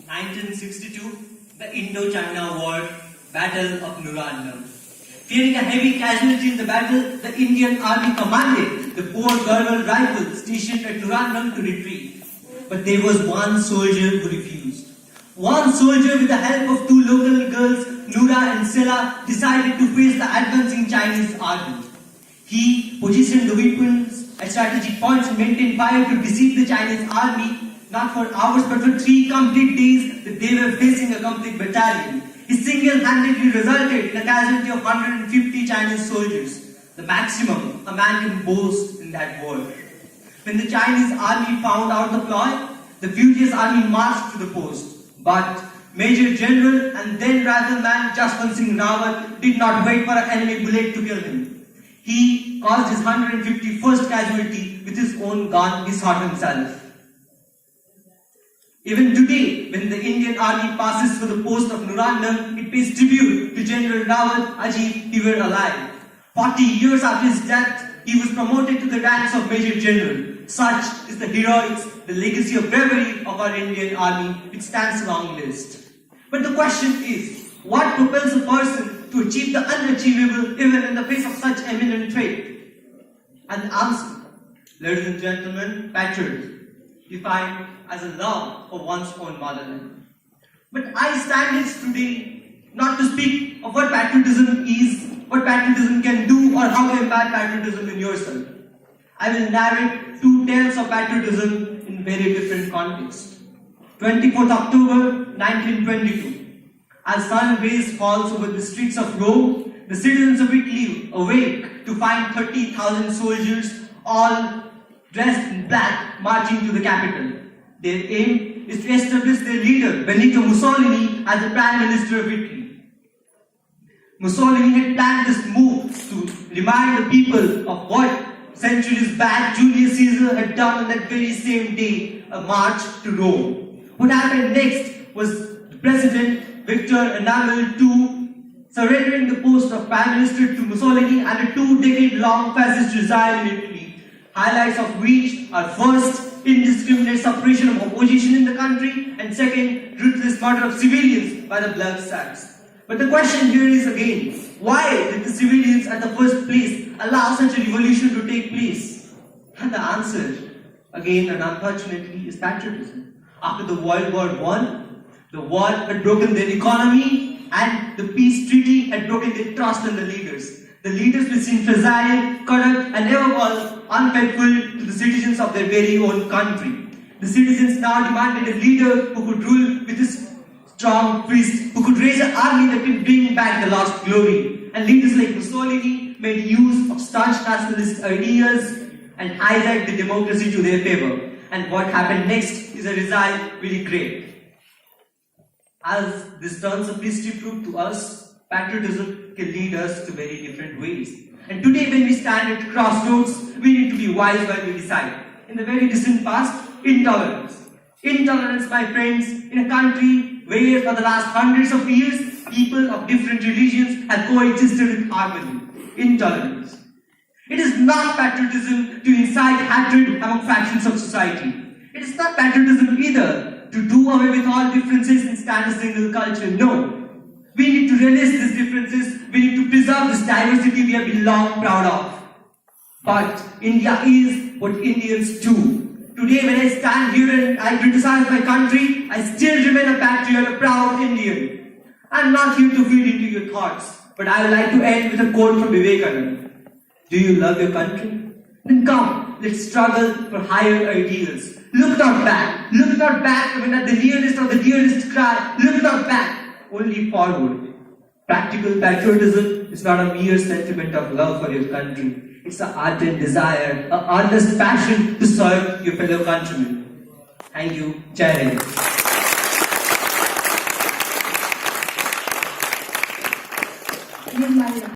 1962, the Indo-China War, Battle of Nirmalya. Fearing a heavy casualty in the battle, the Indian Army commanded the 4 Gurkha rifles stationed at Nirmalya to retreat. But there was one soldier who refused. One soldier, with the help of 2 local girls, Nura and Sela, decided to face the advancing Chinese army. He positioned the weapons at strategic points and maintained fire to deceive the Chinese army, not for hours but for 3 complete days that they were facing a complete battalion. He single-handedly resulted in a casualty of 150 Chinese soldiers, the maximum a man can boast in that war. When the Chinese army found out the plot, the furious army marched to the post. But Major General and then rifleman Jaswant Singh Rawat did not wait for an enemy bullet to kill him. He caused his 151st casualty with his own gun. He shot himself. Even today, when the Indian army passes through the post of Nirmalya, it pays tribute to General Rawat as if he were alive. 40 years after his death, he was promoted to the ranks of Major General. Such is the heroics, the legacy of bravery of our Indian army, which stands a long list. But the question is, what propels a person to achieve the unachievable even in the face of such eminent trait? And the answer, ladies and gentlemen, patriotism, defined as a love for one's own motherland. But I stand here today not to speak of what patriotism is, what patriotism can do, or how to embed patriotism in yourself. I will narrate 2 tales of patriotism in very different contexts. 24th October 1922. As sun rays falls over the streets of Rome, the citizens of Italy awake to find 30,000 soldiers, all dressed in black, marching to the capital. Their aim is to establish their leader, Benito Mussolini, as the Prime Minister of Italy. Mussolini had planned this move to remind the people of what centuries back Julius Caesar had done on that very same day, a march to Rome. What happened next was the President Victor Emmanuel II surrendering the post of Prime Minister to Mussolini and a 2-decade-long fascist regime in Italy, highlights of which are first, indiscriminate suppression of opposition in the country, and second, ruthless murder of civilians by the blood sacks. But the question here is again, why did the civilians at the first place allow such a revolution to take place? And the answer, again and unfortunately, is patriotism. After the World War I, the war had broken their economy and the peace treaty had broken their trust in the leaders. The leaders were seen fragile, corrupt, and never was unfaithful to the citizens of their very own country. The citizens now demanded a leader who could rule with his strong fist, who could raise an army that could bring back the lost glory. And leaders like Mussolini made use of staunch nationalist ideas and hijacked the democracy to their favor. And what happened next is a result very great. As this turns a history proof to us, patriotism can lead us to very different ways. And today when we stand at crossroads, we need to be wise while we decide. In the very distant past, intolerance. Intolerance, my friends, in a country where for the last hundreds of years, people of different religions have coexisted with harmony. Intolerance. It is not patriotism to incite hatred among factions of society. It is not patriotism either to do away with all differences and stand a single culture. No. We need to relish these differences. We need to preserve this diversity we have been long proud of. But India is what Indians do. Today when I stand here and I criticize my country, I still remain a patriot, a proud Indian. I am not here to feed into your thoughts, but I would like to end with a quote from Vivekananda. Do you love your country? Then come, let's struggle for higher ideals. Look not back. Look not back when at the nearest or the dearest cry. Look not back. Only forward. Practical patriotism is not a mere sentiment of love for your country. It's an ardent desire, an earnest passion to serve your fellow countrymen. Thank you. Jai Hind.